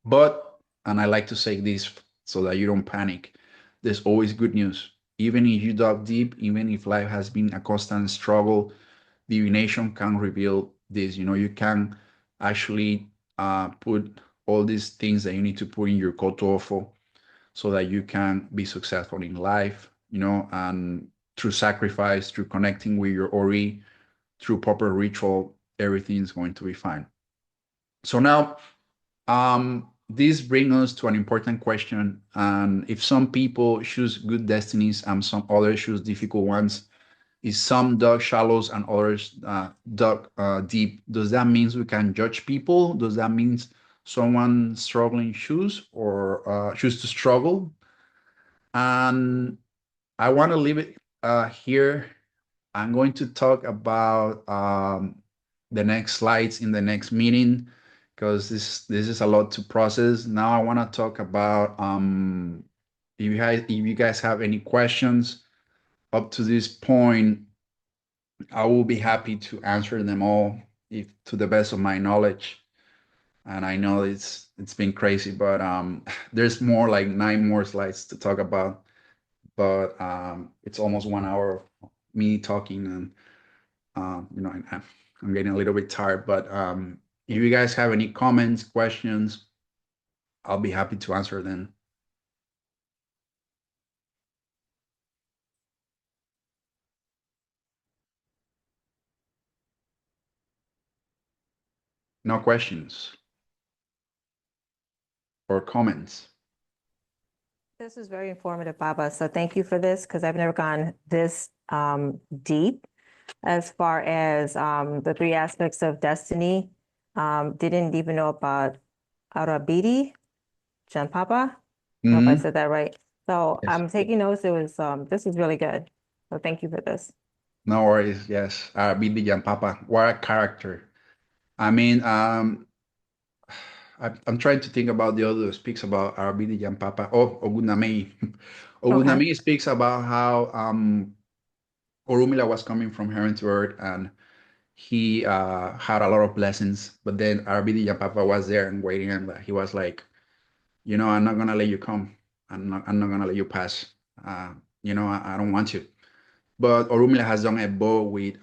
But, and I like to say this so that you don't panic, there's always good news. Even if you dug deep, even if life has been a constant struggle, divination can reveal this. You can actually put all these things that you need to put in your kotofo so that you can be successful in life, and through sacrifice, through connecting with your Ori, through proper ritual, everything's going to be fine. So now, this brings us to an important question. And if some people choose good destinies and some others choose difficult ones, is some dug shallows and others dug deep? Does that mean we can judge people? Does that mean someone struggling choose or choose to struggle? And I want to leave it here. I'm going to talk about the next slides in the next meeting because this is a lot to process. Now I want to talk about if you guys have any questions up to this point, I will be happy to answer them all if to the best of my knowledge. And I know it's been crazy, but there's more like 9 more slides to talk about. But it's almost 1 hour of me talking, and I'm getting a little bit tired. But if you guys have any comments, questions, I'll be happy to answer them. No questions or comments. This is very informative, Baba. So thank you for this because I've never gone this deep as far as the three aspects of destiny. Didn't even know about Arabidi, Janpapa. I hope I Mm-hmm. said that right. So Yes. I'm taking notes. It was this is really good. So thank you for this. No worries. Yes. Billy and Papa. What a character. I mean, I'm trying to think about the other who speaks about Arabidi and Papa. Oh, Ogunamei. Okay. Ogunamei speaks about how Orumila was coming from heaven to earth and he had a lot of blessings. But then Arabidi and Papa was there and waiting, and he was like, I'm not gonna let you come. I'm not gonna let you pass. I don't want you. But Orumila has done a bow with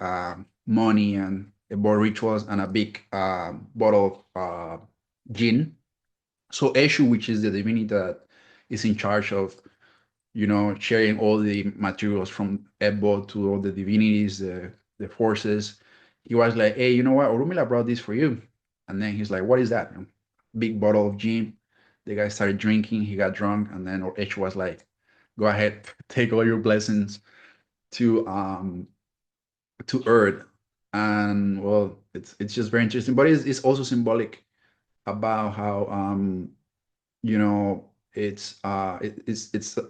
money and a bow rituals and a big bottle of gin. So Eshu, which is the divinity that is in charge of, sharing all the materials from Ebo to all the divinities, the forces, he was like, hey, you know what? Orumila brought this for you. And then he's like, what is that? Big bottle of gin. The guy started drinking. He got drunk. And then Eshu was like, go ahead, take all your blessings to earth. And well, it's just very interesting, but it's also symbolic about how it's a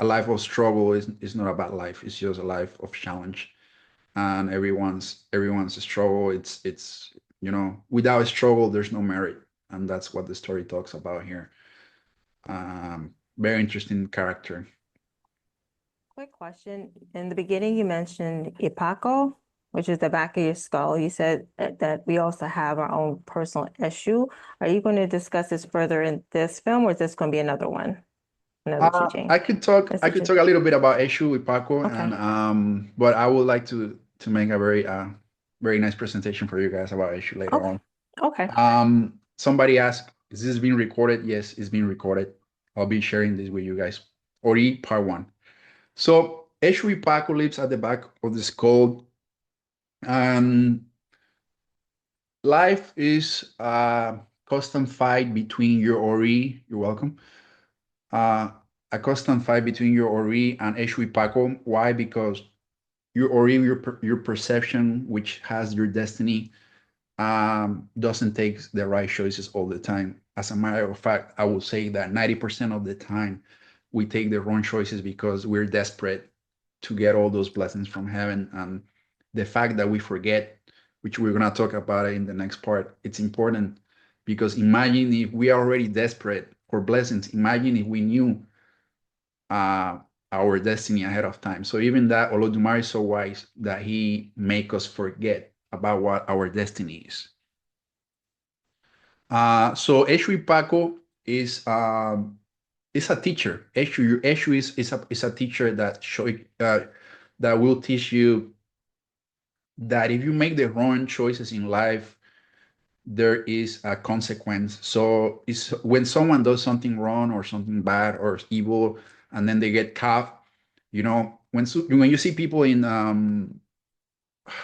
life of struggle. It's not about life, it's just a life of challenge, and everyone's a struggle. It's without a struggle there's no merit, and that's what the story talks about here. Very interesting character. Quick question. In the beginning, you mentioned Ipaco, which is the back of your skull. You said that we also have our own personal issue. Are you going to discuss this further in this film, or is this going to be another one, another teaching? I could talk. This I is could just talk a little bit about Eshu with Paco, and okay. but I would like to make a very nice presentation for you guys about Eshu later Okay. on. Okay. Somebody asked, "Is this being recorded?" Yes, it's being recorded. I'll be sharing this with you guys. Ori part one. So Eshu with Paco lives at the back of the skull, and life is a constant fight between your Ori. You're welcome. Uh, a constant fight between your Ori and Eshui Paco. Why? Because your Ori, your perception, which has your destiny, doesn't take the right choices all the time. As a matter of fact, I would say that 90% of the time we take the wrong choices because we're desperate to get all those blessings from heaven. And the fact that we forget, which we're going to talk about it in the next part, it's important because imagine if we are already desperate for blessings. Imagine if we knew uh, our destiny ahead of time. So even that, Olodumare is so wise that he make us forget about what our destiny is. So Eshu Paco is a teacher. Eshu is a teacher that that will teach you that if you make the wrong choices in life, there is a consequence. So it's when someone does something wrong or something bad or evil, and then they get caught. When you see people in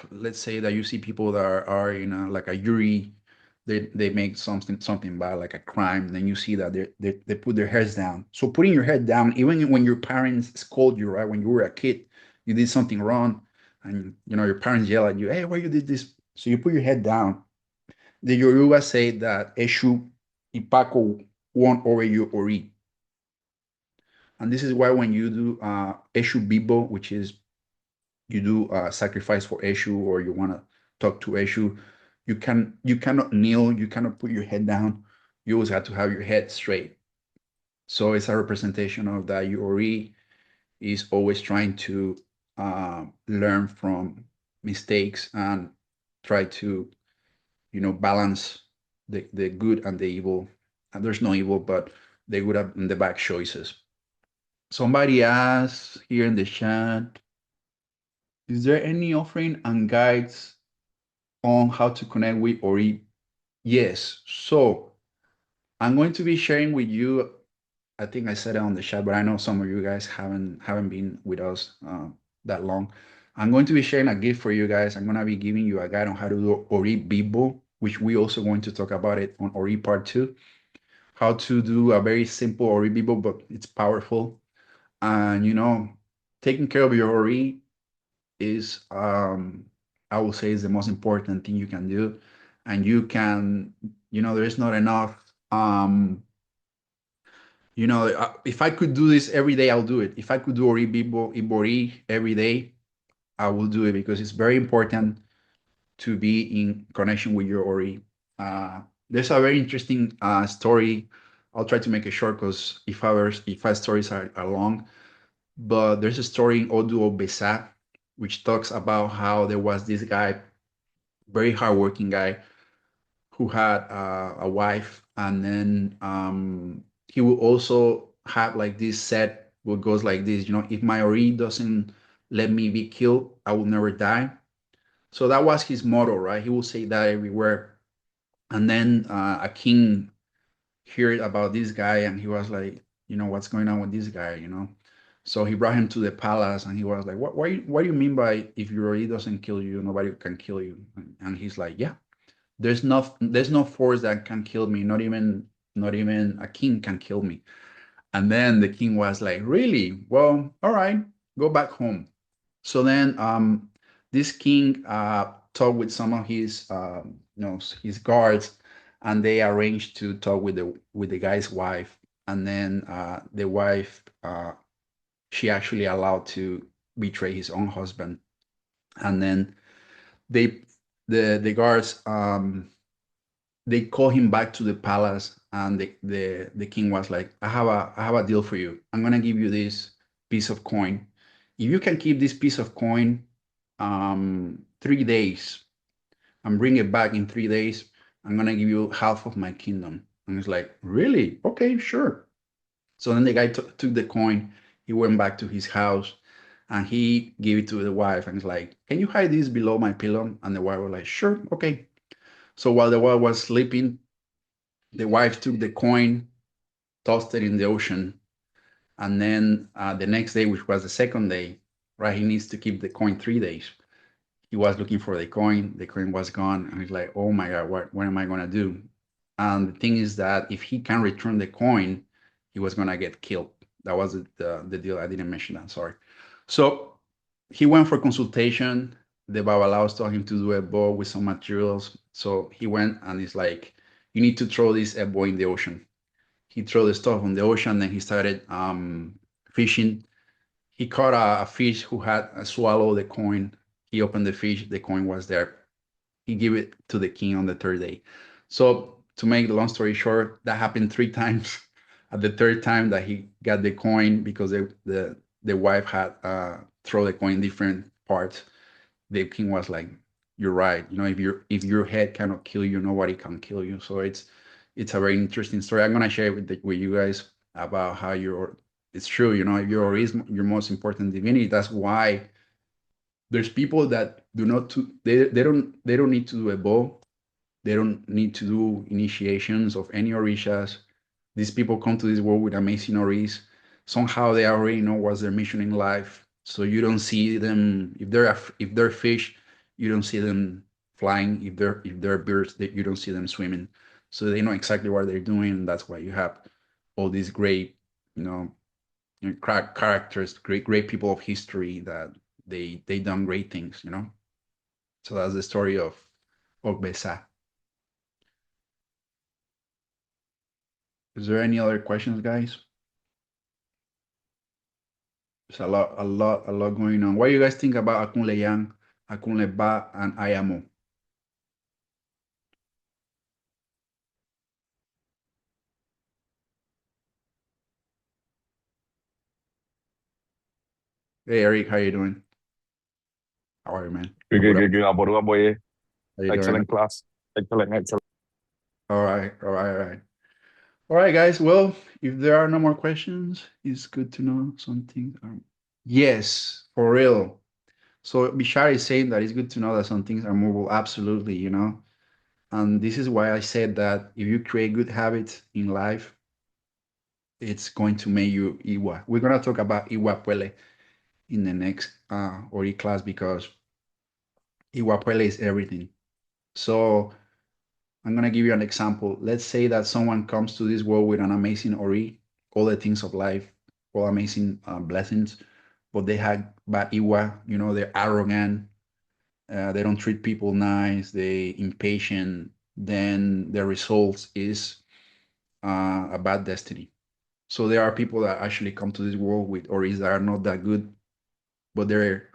let's say that you see people that are in like a jury, they make something bad like a crime, then you see that they put their heads down. So putting your head down, even when your parents scold you, right, when you were a kid, you did something wrong, and your parents yell at you, hey, why you did this? So you put your head down. The Yoruba say that Eshu Ipako won over you Ori. And this is why when you do Eshu Bibo, which is you do sacrifice for Eshu, or you want to talk to Eshu, you cannot kneel, you cannot put your head down. You always have to have your head straight. So it's a representation of that. Ori is always trying to learn from mistakes and try to balance the good and the evil. And there's no evil, but the good and the bad choices. Somebody asked here in the chat, is there any offering and guides on how to connect with Ori? Yes. So I'm going to be sharing with you. I think I said it on the chat, but I know some of you guys haven't been with us that long. I'm going to be sharing a gift for you guys. I'm going to be giving you a guide on how to do Ori Bibo, which we also going to talk about it on Ori Part 2. How to do a very simple Ori Bibo, but it's powerful. And taking care of your Ori is I will say is the most important thing you can do. And you can, there is not enough if I could do this every day, I'll do it. If I could do Ori Bibo Ibori every day, I will do it because it's very important to be in connection with your Ori. There's a very interesting story. I'll try to make it short because if our stories are long, but there's a story in Odu Obesa, which talks about how there was this guy, very hardworking guy, who had a wife, and then he will also have like this set what goes like this, if my Ori doesn't let me be killed, I will never die. So that was his motto, right? He will say that everywhere. And then a king heard about this guy, and he was like, what's going on with this guy? So he brought him to the palace, and he was like, what do you mean by if your Ori doesn't kill you, nobody can kill you? And he's like, yeah, there's no force that can kill me, not even a king can kill me. And then the king was like, really? Well, all right, go back home. So then this king talked with some of his guards, and they arranged to talk with the guy's wife. And then the wife, she actually allowed to betray his own husband. And then they the guards, they call him back to the palace, and the king was like, I have a deal for you. I'm gonna give you this piece of coin. If you can keep this piece of coin 3 days and bring it back in 3 days, I'm gonna give you half of my kingdom. And it's like, really? Okay, sure. So then the guy took the coin. He went back to his house, and he gave it to the wife, and it's like, can you hide this below my pillow? And the wife was like, sure, okay. So while the wife was sleeping, the wife took the coin, tossed it in the ocean, and then the next day, which was the second day, right, he needs to keep the coin 3 days. He was looking for the coin was gone, and he's like, oh my God, what am I gonna do? And the thing is that if he can return the coin, he was gonna get killed. That was the deal. I didn't mention that, sorry. So he went for consultation. the Babalaos told him to do a bow with some materials. So he went and it's like, you need to throw this bow in the ocean. He threw the stuff on the ocean, then he started fishing. He caught a fish who had swallowed the coin. He opened the fish, the coin was there. He gave it to the king on the third day. So to make the long story short, that happened three times. At the third time that he got the coin, because the wife had throw the coin in different parts, the king was like, "You're right. You know, if your head cannot kill you, nobody can kill you." So it's a very interesting story. I'm gonna share it with you guys about how you're. It's true. You know, if your is your most important divinity. That's why there's people that do not to they don't need to do a bow. They don't need to do initiations of any orishas. These people come to this world with amazing oris. Somehow they already know what's their mission in life. So you don't see them if they're fish, you don't see them flying. If they're birds, you don't see them swimming. So they know exactly what they're doing. That's why you have all these great, you know, characters, great people of history that they done great things. You know. So that's the story of Ogbesa. Is there any other questions, guys? There's a lot going on. What do you guys think about Akunle Yang, Akunle Ba, and Ayamo? Hey, Eric, how you doing? How are you, man? What up? Boy. How you doing? Excellent class. Excellent, excellent. All right. All right, guys. Well, if there are no more questions, it's good to know something. Yes, for real. So Bishar is saying that it's good to know that some things are movable. Absolutely, you know. And this is why I said that if you create good habits in life, it's going to make you Iwa. We're gonna talk about Iwa Pele in the next Ori class because Iwa Pele is everything. So I'm gonna give you an example. Let's say that someone comes to this world with an amazing Ori, all the things of life, all amazing blessings, but they have bad Iwa. You know, they're arrogant. They don't treat people nice. They impatient. Then the results is a bad destiny. So there are people that actually come to this world with Oris that are not that good, but they're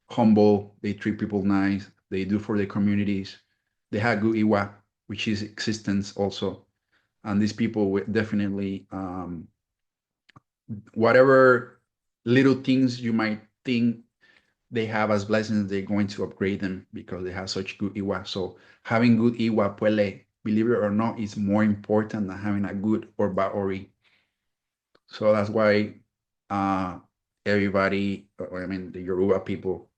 humble. They treat people nice. They do for the communities. They have good Iwa, which is existence also. And these people will definitely, whatever little things you might think they have as blessings, they're going to upgrade them because they have such good Iwa. So having good Iwa, Pele, believe it or not, is more important than having a good or bad Ori. So that's why uh, everybody, I mean, the Yoruba people,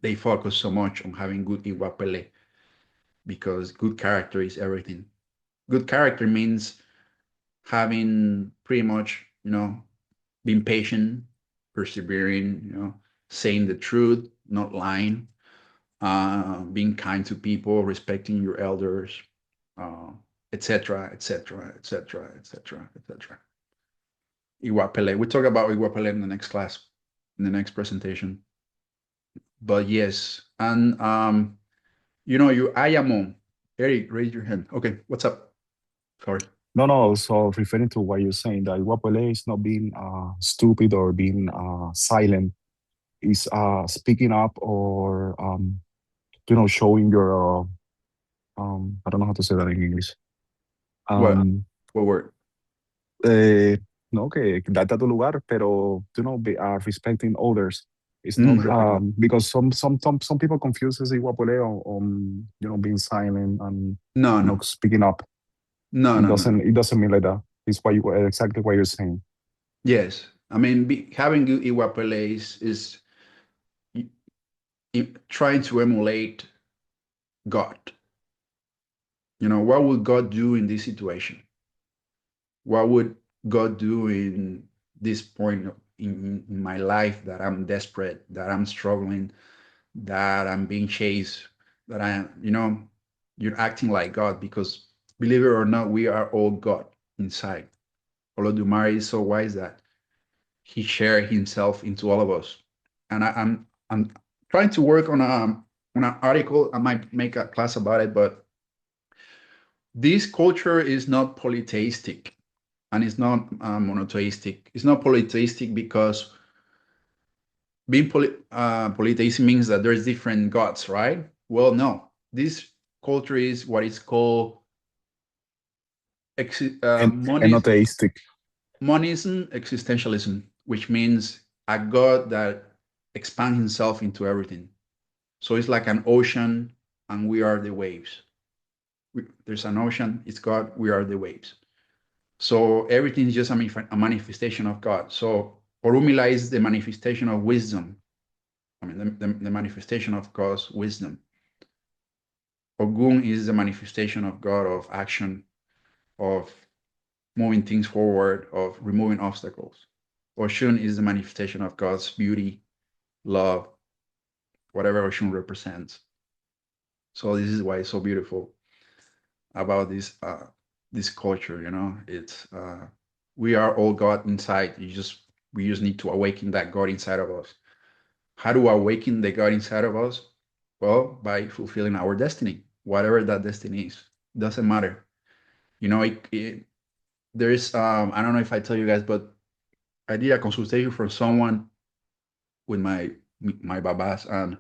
they focus so much on having good Iwa Pele because good character is everything. Good character means having pretty much, you know, being patient, persevering, you know, saying the truth, not lying, being kind to people, respecting your elders, etc., etc., etc., etc., etc. Iwapele. We talk about Iwapele in the next class, in the next presentation. But yes, and you know, you Ayamo. Eric, raise your hand. Okay, what's up? Sorry. No. So referring to what you're saying, that Iwapele is not being stupid or being silent. Is speaking up or showing your I don't know how to say that in English. What? Um, What word? eh, no, que date a tu lugar, pero respecting others. It's not Respect. because some people confuses Iwapele on being silent and No, no, not speaking up. no, It no, no, no. doesn't mean like that. It's exactly what you're saying. Yes, I mean, having good Iwapele is trying to emulate God. You know, what would God do in this situation? What would God do in this point in my life that I'm desperate, that I'm struggling, that I'm being chased, that you know, you're acting like God because believe it or not, we are all God inside. Olodumare is so wise that he shared himself into all of us. And I'm trying to work on on an article. I might make a class about it, but this culture is not polytheistic and it's not monotheistic. It's not polytheistic because being polytheistic means that there's different gods, right? Well, no. This culture is what is called And not atheistic. monism existentialism, which means a God that expands himself into everything. So it's like an ocean, and we are the waves. There's an ocean, it's God, we are the waves. So everything is just a manifestation of God. So Orumila is the manifestation of wisdom. I mean, the manifestation of God's wisdom. Ogun is the manifestation of God of action, of moving things forward, of removing obstacles. Oshun is the manifestation of God's beauty, love, whatever Oshun represents. So this is why it's so beautiful about this culture. It's we are all God inside. We just need to awaken that God inside of us. How do we awaken the God inside of us? Well, by fulfilling our destiny, whatever that destiny is. Doesn't matter. There is I don't know if I tell you guys, but I did a consultation for someone with my babas, and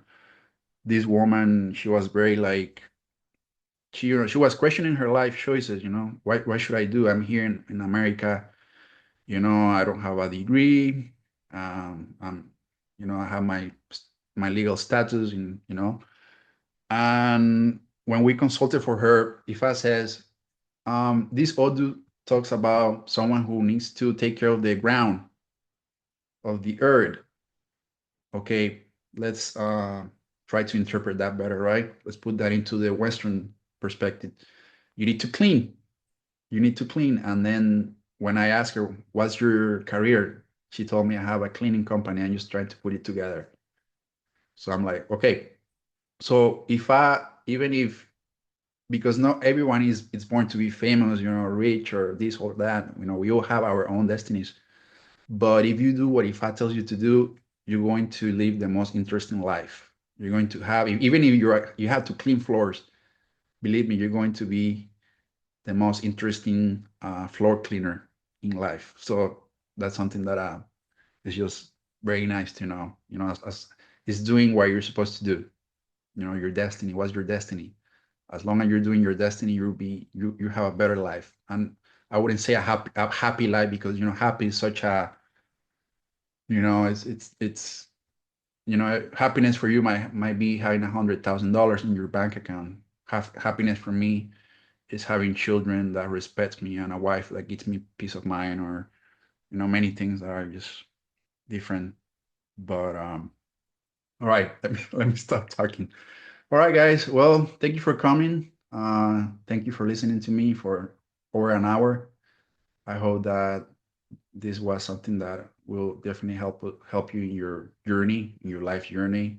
this woman, she was very like, she was questioning her life choices. Why should I do? I'm here in America. I don't have a degree. I'm, I have my legal status, and when we consulted for her, Ifa says, this Odu talks about someone who needs to take care of the ground, of the earth. Okay, let's try to interpret that better, right? Let's put that into the Western perspective. You need to clean. You need to clean. And then when I asked her, what's your career? She told me I have a cleaning company. I'm just trying to put it together. So I'm like, okay. So even if, because not everyone is born to be famous, rich or this or that, we all have our own destinies. But if you do what Ifa tells you to do, you're going to live the most interesting life. You're going to have, even if you have to clean floors, believe me, you're going to be the most interesting floor cleaner in life. So that's something that is just very nice to know. As it's doing what you're supposed to do. Your destiny. What's your destiny? As long as you're doing your destiny, you have a better life. And I wouldn't say a happy life, because happy is such a, it's happiness for you might be having $100,000 in your bank account. Happiness for me is having children that respect me, and a wife that gives me peace of mind, or many things that are just different. But all right, let me stop talking. All right, guys. Well, thank you for coming. Thank you for listening to me for over an hour. I hope that this was something that will definitely help you in your journey, in your life journey.